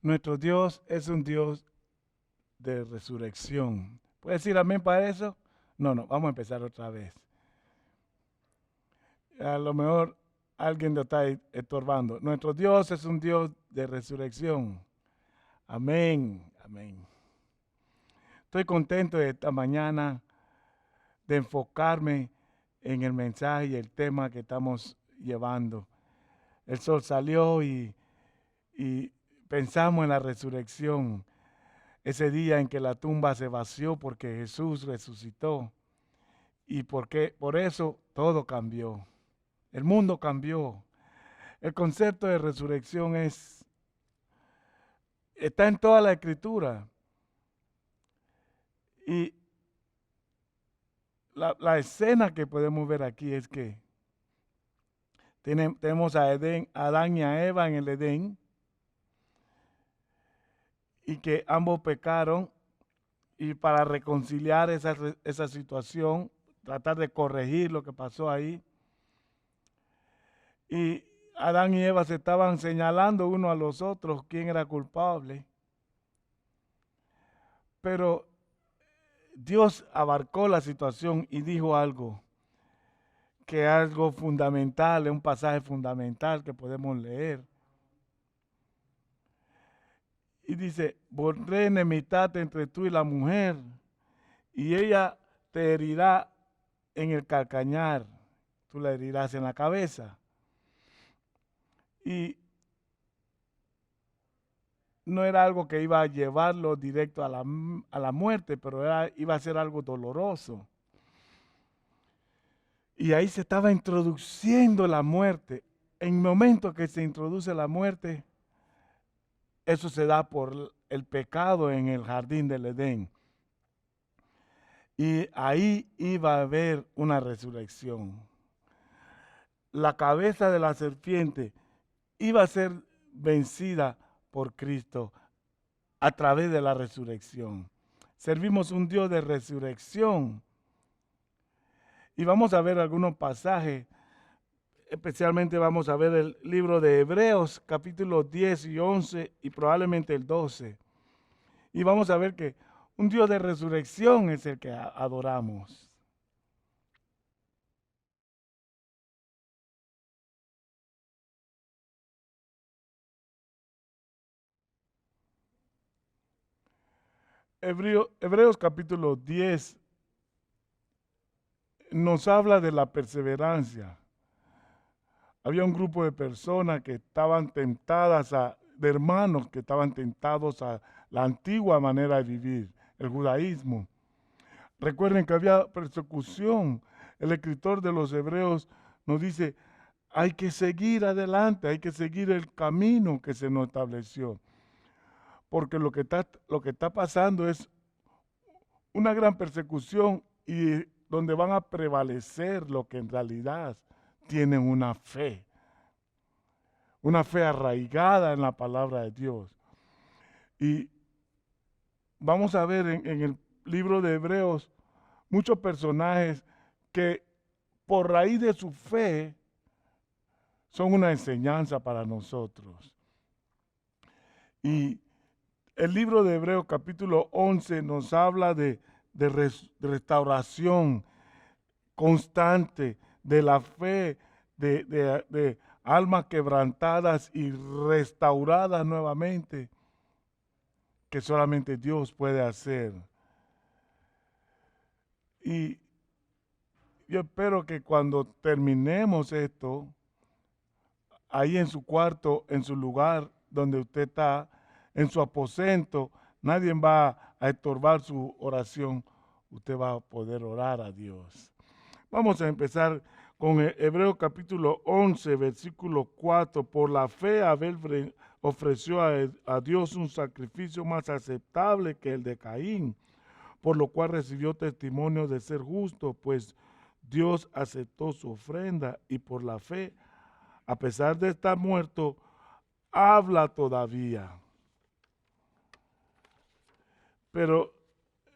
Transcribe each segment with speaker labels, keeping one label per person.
Speaker 1: Nuestro Dios es un Dios de resurrección. ¿Puedes decir amén para eso? No, vamos a empezar otra vez. A lo mejor alguien lo está estorbando. Nuestro Dios es un Dios de resurrección. Amén, amén. Estoy contento esta mañana de enfocarme en el mensaje y el tema que estamos llevando. El sol salió y pensamos en la resurrección. Ese día en que la tumba se vació porque Jesús resucitó. Y por eso todo cambió. El mundo cambió. El concepto de resurrección está en toda la escritura. Y la escena que podemos ver aquí es que tenemos a Adán y a Eva en el Edén, y que ambos pecaron, y para reconciliar esa situación, tratar de corregir lo que pasó ahí. Y Adán y Eva se estaban señalando uno a los otros quién era culpable. Pero Dios abarcó la situación y dijo algo, que es algo fundamental, es un pasaje fundamental que podemos leer. Y dice, pondré enemistad entre tú y la mujer, y ella te herirá en el calcañar, tú la herirás en la cabeza. Y no era algo que iba a llevarlo directo a la muerte, pero iba a ser algo doloroso. Y ahí se estaba introduciendo la muerte. En el momento que se introduce la muerte, eso se da por el pecado en el jardín del Edén. Y ahí iba a haber una resurrección. La cabeza de la serpiente iba a ser vencida por Cristo a través de la resurrección. Servimos un Dios de resurrección. Y vamos a ver algunos pasajes. Especialmente vamos a ver el libro de Hebreos, capítulos 10 y 11 y probablemente el 12. Y vamos a ver que un Dios de resurrección es el que adoramos. Hebreos capítulo 10 nos habla de la perseverancia. Había un grupo de personas que estaban tentadas, de hermanos que estaban tentados a la antigua manera de vivir, el judaísmo. Recuerden que había persecución. El escritor de los Hebreos nos dice, hay que seguir adelante, hay que seguir el camino que se nos estableció. Porque lo que está pasando es una gran persecución, y donde van a prevalecer lo que en realidad tienen una fe arraigada en la palabra de Dios. Y vamos a ver en el libro de Hebreos muchos personajes que por raíz de su fe son una enseñanza para nosotros. Y el libro de Hebreos capítulo 11 nos habla de restauración constante, de la fe, de almas quebrantadas y restauradas nuevamente, que solamente Dios puede hacer. Y yo espero que cuando terminemos esto, ahí en su cuarto, en su lugar donde usted está, en su aposento, nadie va a estorbar su oración. Usted va a poder orar a Dios. Vamos a empezar con Hebreos capítulo 11, versículo 4. Por la fe Abel ofreció a Dios un sacrificio más aceptable que el de Caín, por lo cual recibió testimonio de ser justo, pues Dios aceptó su ofrenda, y por la fe, a pesar de estar muerto, habla todavía. Pero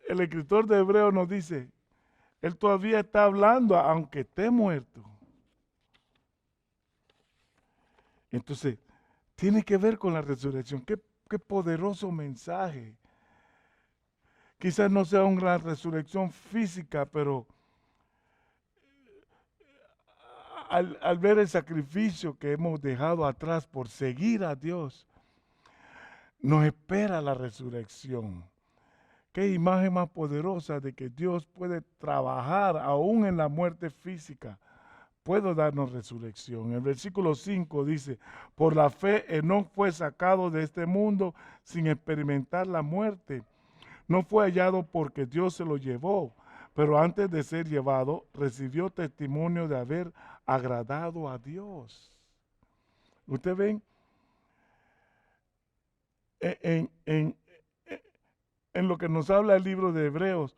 Speaker 1: el escritor de Hebreos nos dice, él todavía está hablando aunque esté muerto. Entonces, tiene que ver con la resurrección. ¿Qué qué poderoso mensaje. Quizás no sea una resurrección física, pero al ver el sacrificio que hemos dejado atrás por seguir a Dios, nos espera la resurrección. Qué imagen más poderosa de que Dios puede trabajar aún en la muerte física. Puede darnos resurrección. El versículo 5 dice, por la fe Enoc fue sacado de este mundo sin experimentar la muerte. No fue hallado porque Dios se lo llevó, pero antes de ser llevado recibió testimonio de haber agradado a Dios. Ustedes ven, en, en- en lo que nos habla el libro de Hebreos,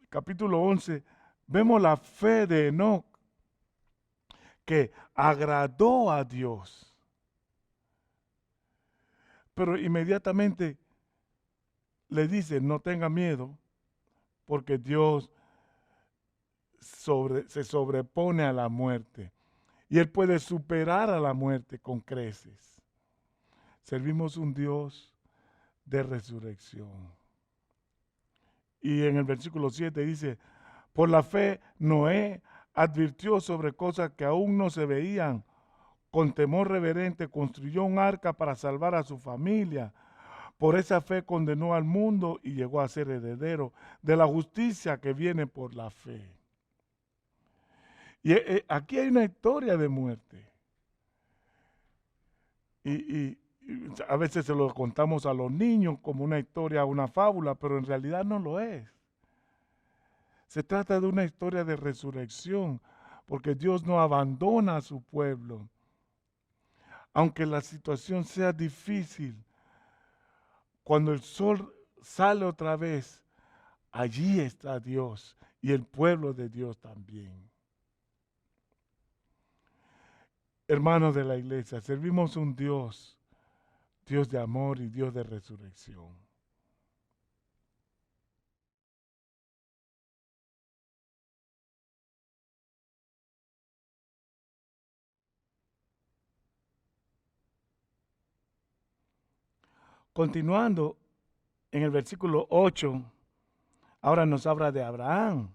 Speaker 1: capítulo 11, vemos la fe de Enoc que agradó a Dios. Pero inmediatamente le dice, no tenga miedo, porque Dios se sobrepone a la muerte. Y Él puede superar a la muerte con creces. Servimos un Dios de resurrección. Y en el versículo 7 dice, por la fe Noé advirtió sobre cosas que aún no se veían. Con temor reverente construyó un arca para salvar a su familia. Por esa fe condenó al mundo y llegó a ser heredero de la justicia que viene por la fe. Y aquí hay una historia de muerte. Y a veces se lo contamos a los niños como una historia, una fábula, pero en realidad no lo es. Se trata de una historia de resurrección, porque Dios no abandona a su pueblo. Aunque la situación sea difícil, cuando el sol sale otra vez, allí está Dios y el pueblo de Dios también. Hermanos de la iglesia, servimos un Dios, Dios de amor y Dios de resurrección. Continuando en el versículo 8, ahora nos habla de Abraham.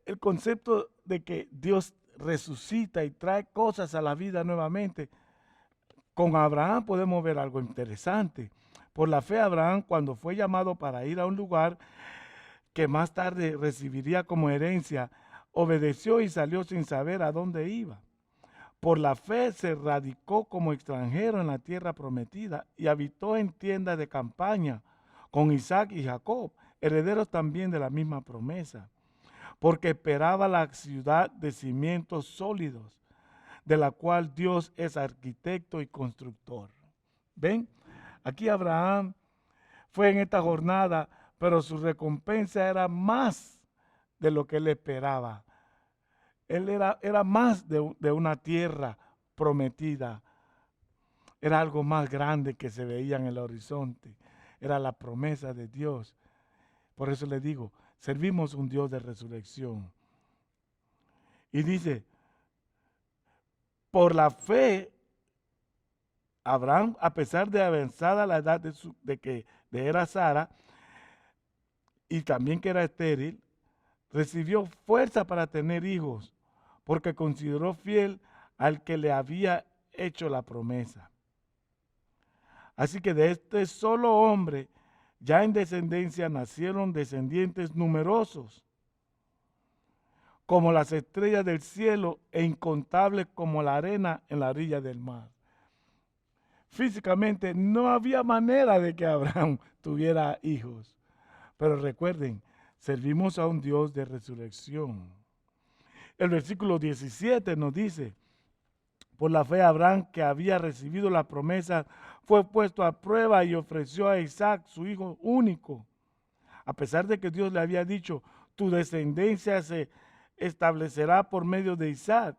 Speaker 1: El concepto de que Dios resucita y trae cosas a la vida nuevamente, con Abraham podemos ver algo interesante. Por la fe, Abraham, cuando fue llamado para ir a un lugar que más tarde recibiría como herencia, obedeció y salió sin saber a dónde iba. Por la fe se radicó como extranjero en la tierra prometida y habitó en tiendas de campaña con Isaac y Jacob, herederos también de la misma promesa, porque esperaba la ciudad de cimientos sólidos, de la cual Dios es arquitecto y constructor. ¿Ven? Aquí Abraham fue en esta jornada, pero su recompensa era más de lo que él esperaba. Él era más de una tierra prometida. Era algo más grande que se veía en el horizonte. Era la promesa de Dios. Por eso le digo, servimos un Dios de resurrección. Y dice, por la fe, Abraham, a pesar de avanzada la edad de era Sara, y también que era estéril, recibió fuerza para tener hijos, porque consideró fiel al que le había hecho la promesa. Así que de este solo hombre, ya en descendencia, nacieron descendientes numerosos, como las estrellas del cielo e incontables como la arena en la orilla del mar. Físicamente no había manera de que Abraham tuviera hijos. Pero recuerden, servimos a un Dios de resurrección. El versículo 17 nos dice, por la fe Abraham, que había recibido la promesa, fue puesto a prueba y ofreció a Isaac, su hijo único. A pesar de que Dios le había dicho, tu descendencia se establecerá por medio de Isaac,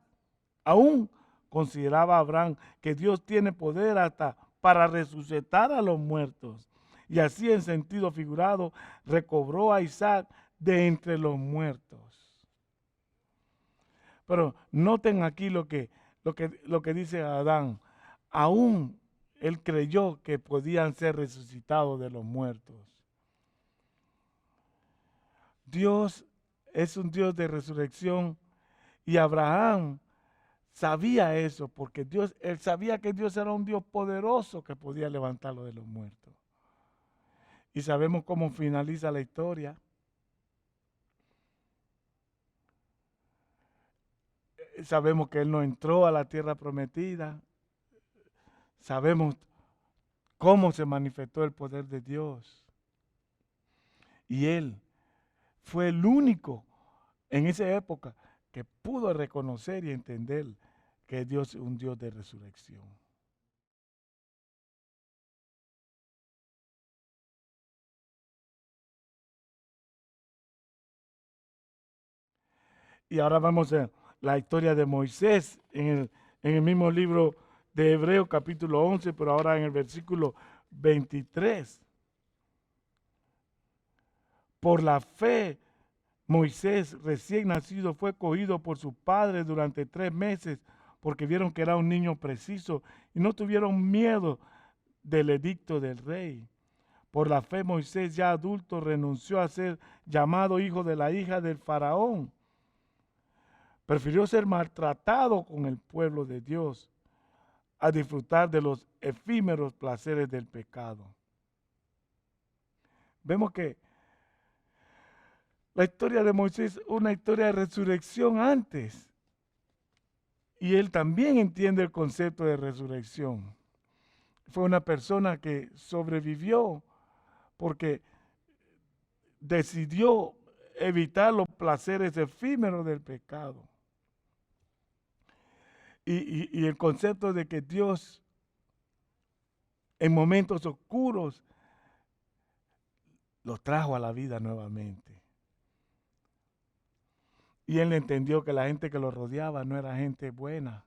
Speaker 1: aún consideraba Abraham que Dios tiene poder hasta para resucitar a los muertos. Y así en sentido figurado, recobró a Isaac de entre los muertos. Pero noten aquí lo que dice Adán. Aún Él creyó que podían ser resucitados de los muertos. Dios es un Dios de resurrección y Abraham sabía eso porque él sabía que Dios era un Dios poderoso que podía levantarlo de los muertos. Y sabemos cómo finaliza la historia. Sabemos que él no entró a la tierra prometida. Sabemos cómo se manifestó el poder de Dios. Y él fue el único en esa época que pudo reconocer y entender que Dios es un Dios de resurrección. Y ahora vamos a la historia de Moisés en el mismo libro de Hebreos capítulo 11, pero ahora en el versículo 23. Por la fe, Moisés, recién nacido, fue cogido por su padre durante 3 meses porque vieron que era un niño preciso y no tuvieron miedo del edicto del rey. Por la fe, Moisés, ya adulto, renunció a ser llamado hijo de la hija del faraón. Prefirió ser maltratado con el pueblo de Dios a disfrutar de los efímeros placeres del pecado. Vemos que la historia de Moisés es una historia de resurrección antes. Y él también entiende el concepto de resurrección. Fue una persona que sobrevivió porque decidió evitar los placeres efímeros del pecado. Y el concepto de que Dios en momentos oscuros los trajo a la vida nuevamente. Y él entendió que la gente que lo rodeaba no era gente buena,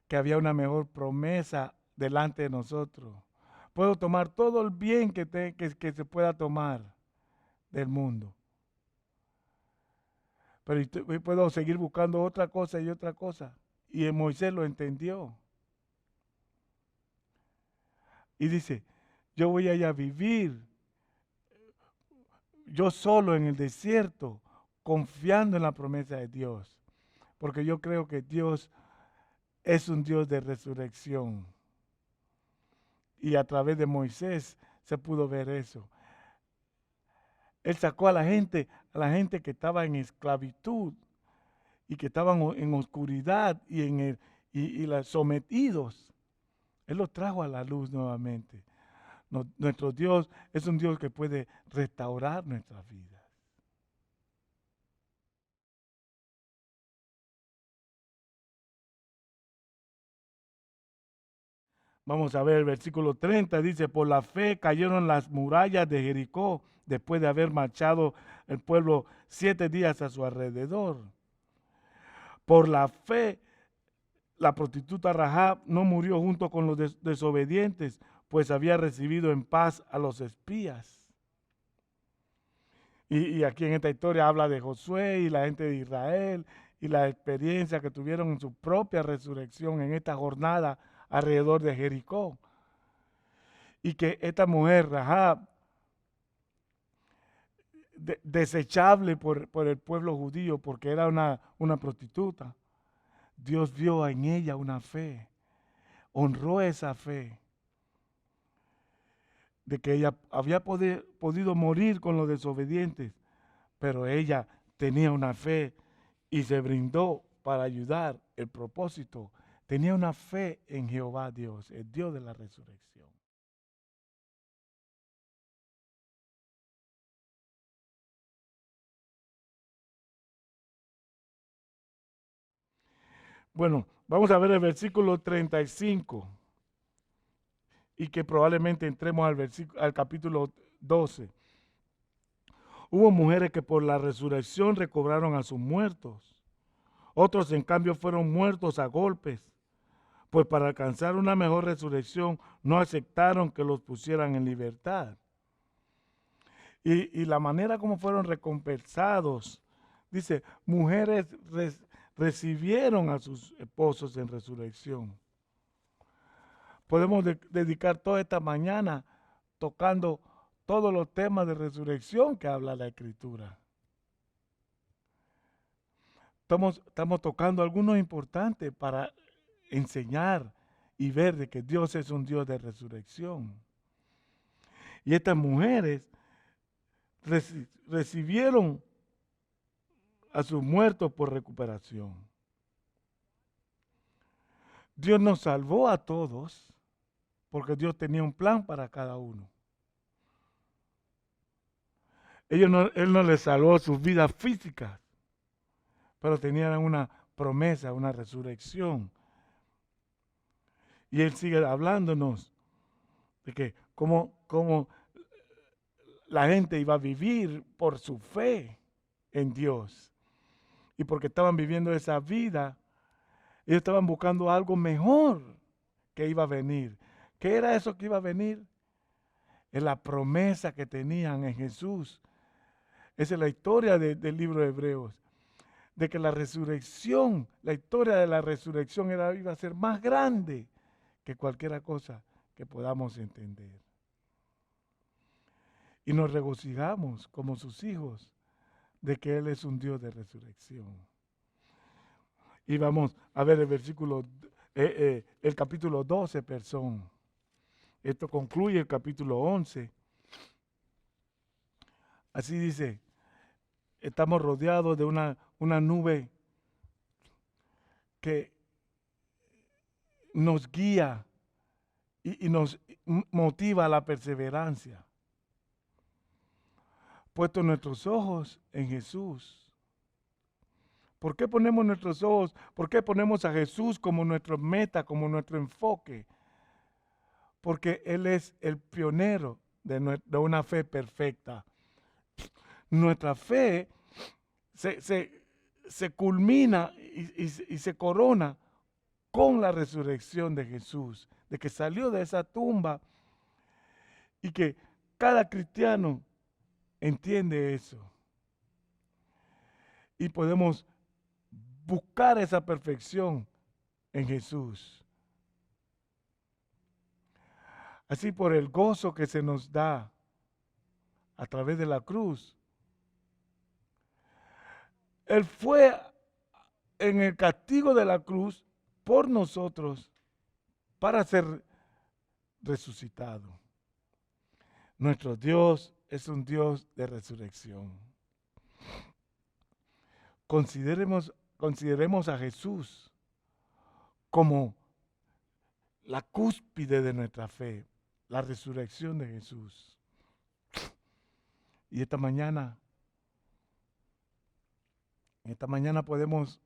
Speaker 1: que había una mejor promesa delante de nosotros. Puedo tomar todo el bien que se pueda tomar del mundo, pero puedo seguir buscando otra cosa y otra cosa. Y Moisés lo entendió. Y dice, yo voy a ir a vivir yo solo en el desierto, confiando en la promesa de Dios. Porque yo creo que Dios es un Dios de resurrección. Y a través de Moisés se pudo ver eso. Él sacó a la gente que estaba en esclavitud y que estaban en oscuridad y sometidos. Él los trajo a la luz nuevamente. Nuestro Dios es un Dios que puede restaurar nuestras vidas. Vamos a ver el versículo 30, dice, por la fe cayeron las murallas de Jericó después de haber marchado el pueblo 7 días a su alrededor. Por la fe, la prostituta Rahab no murió junto con los desobedientes, pues había recibido en paz a los espías. Y aquí en esta historia habla de Josué y la gente de Israel y la experiencia que tuvieron en su propia resurrección en esta jornada alrededor de Jericó. Y que esta mujer, Rahab, desechable por el pueblo judío porque era una prostituta, Dios vio en ella una fe, honró esa fe de que ella había podido morir con los desobedientes, pero ella tenía una fe y se brindó para ayudar el propósito. Tenía una fe en Jehová Dios, el Dios de la resurrección. Bueno, vamos a ver el versículo 35 y que probablemente entremos al capítulo 12. Hubo mujeres que por la resurrección recobraron a sus muertos. Otros, en cambio, fueron muertos a golpes, pues para alcanzar una mejor resurrección no aceptaron que los pusieran en libertad. Y la manera como fueron recompensados, dice, mujeres recibieron a sus esposos en resurrección. podemos dedicar toda esta mañana tocando todos los temas de resurrección que habla la Escritura. Estamos tocando algunos importantes para enseñar y ver de que Dios es un Dios de resurrección. Y estas mujeres recibieron a sus muertos por recuperación. Dios nos salvó a todos porque Dios tenía un plan para cada uno. Él no les salvó sus vidas físicas, pero tenían una promesa, una resurrección. Y Él sigue hablándonos de que cómo la gente iba a vivir por su fe en Dios. Y porque estaban viviendo esa vida, ellos estaban buscando algo mejor que iba a venir. ¿Qué era eso que iba a venir? Es la promesa que tenían en Jesús. Esa es la historia del libro de Hebreos. De que la resurrección, la historia de la resurrección iba a ser más grande que cualquier cosa que podamos entender. Y nos regocijamos como sus hijos de que Él es un Dios de resurrección. Y vamos a ver el capítulo 12, perdón. Esto concluye el capítulo 11. Así dice, estamos rodeados de una nube que nos guía y nos motiva a la perseverancia. Puesto nuestros ojos en Jesús. ¿Por qué ponemos nuestros ojos? ¿Por qué ponemos a Jesús como nuestra meta, como nuestro enfoque? Porque Él es el pionero de una fe perfecta. Nuestra fe se culmina y se corona con la resurrección de Jesús, de que salió de esa tumba y que cada cristiano entiende eso. Y podemos buscar esa perfección en Jesús. Así por el gozo que se nos da a través de la cruz. Él fue en el castigo de la cruz por nosotros para ser resucitado. Nuestro Dios es un Dios de resurrección. Consideremos a Jesús como la cúspide de nuestra fe, la resurrección de Jesús. Y esta mañana podemos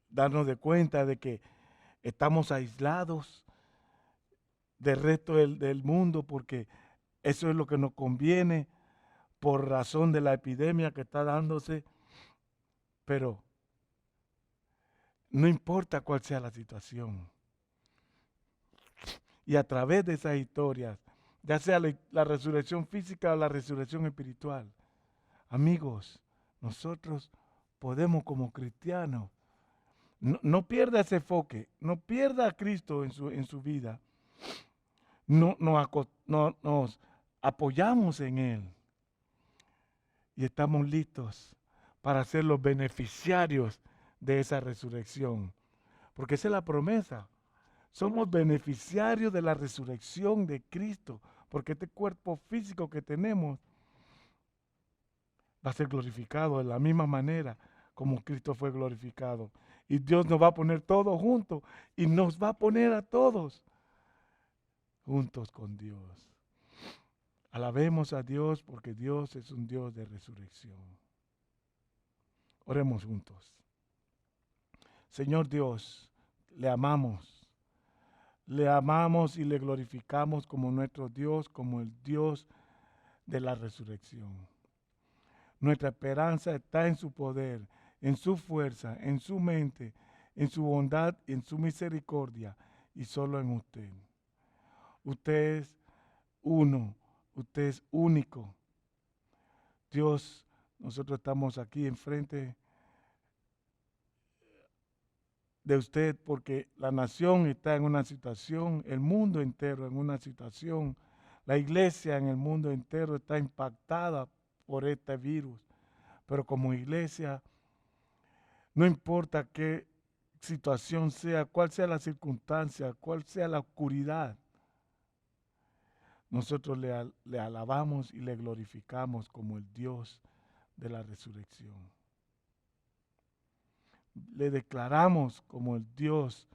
Speaker 1: darnos de cuenta de que estamos aislados del resto del mundo porque eso es lo que nos conviene por razón de la epidemia que está dándose, pero no importa cuál sea la situación. Y a través de esas historias, ya sea la resurrección física o la resurrección espiritual, amigos, nosotros podemos como cristianos, no pierda ese enfoque, no pierda a Cristo en su vida, nos apoyamos en Él y estamos listos para ser los beneficiarios de esa resurrección, porque esa es la promesa. Somos beneficiarios de la resurrección de Cristo, porque este cuerpo físico que tenemos va a ser glorificado de la misma manera como Cristo fue glorificado. Y Dios nos va a poner todos juntos y nos va a poner a todos juntos con Dios. Alabemos a Dios porque Dios es un Dios de resurrección. Oremos juntos. Señor Dios, le amamos. Le amamos y le glorificamos como nuestro Dios, como el Dios de la resurrección. Nuestra esperanza está en su poder, en su fuerza, en su mente, en su bondad, en su misericordia y solo en usted. Usted es uno, usted es único. Dios, nosotros estamos aquí enfrente de usted, porque la nación está en una situación, el mundo entero en una situación, la iglesia en el mundo entero está impactada por este virus, pero como iglesia, no importa qué situación sea, cuál sea la circunstancia, cuál sea la oscuridad, nosotros le alabamos y le glorificamos como el Dios de la resurrección. Le declaramos como el Dios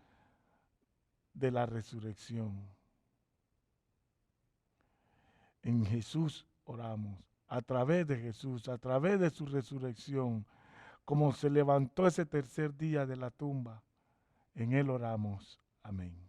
Speaker 1: de la resurrección. En Jesús oramos, a través de Jesús, a través de su resurrección, como se levantó ese tercer día de la tumba, en Él oramos. Amén.